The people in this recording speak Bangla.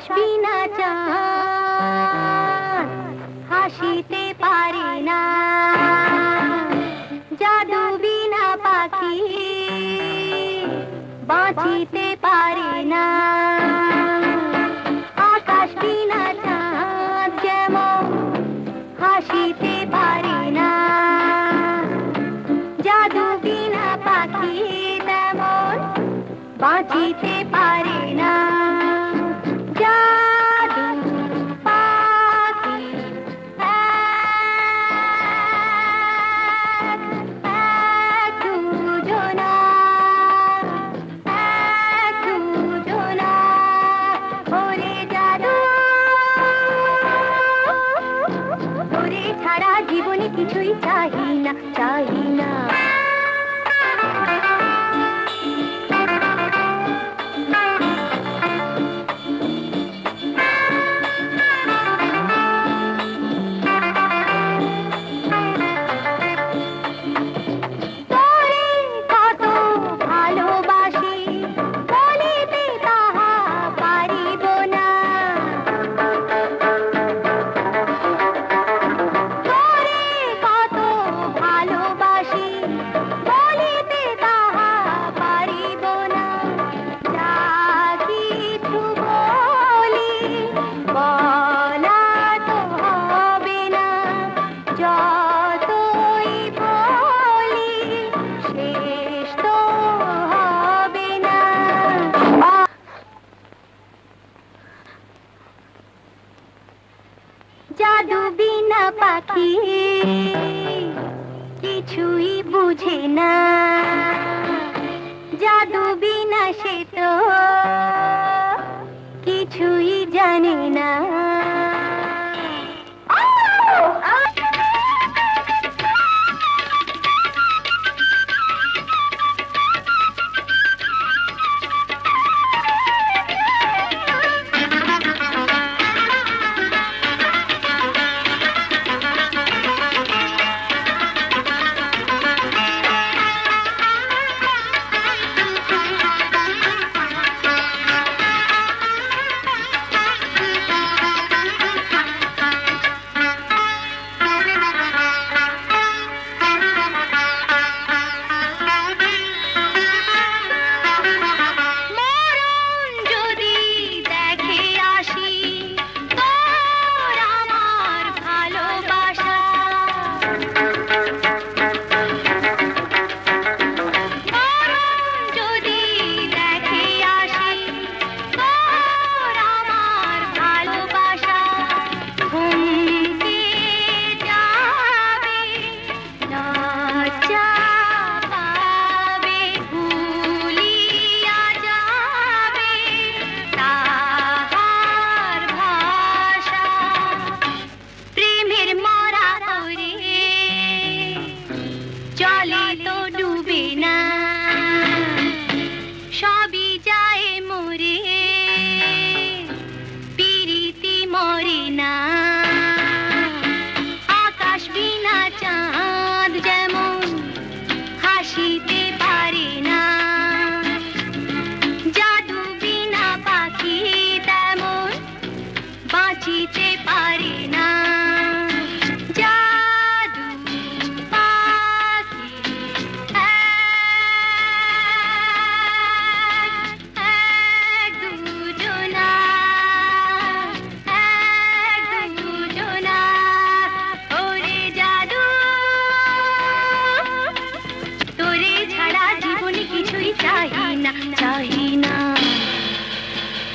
আকাশ বিনা চাঁদ হাসিতে পারে না, জাদু বিনা পাখি বাঁচিতে পারে না। আকাশ বিনা চাঁদ যেমন হাসিতে পারে না, জাদু বিনা পাখি তেমন বাঁচিতে পারে না। জাদু পাখি এক দুজনা, এক দুজনা, ওরে জাদু, ওরে ছাড়া জীবনে কিছুই চাহি না, চাহি না। জাদু বিনা পাখি কিছুই বুঝে না, জাদু বিনা সে তো কিছুই জানে না। চলে তো ডুবে না, সবই যায়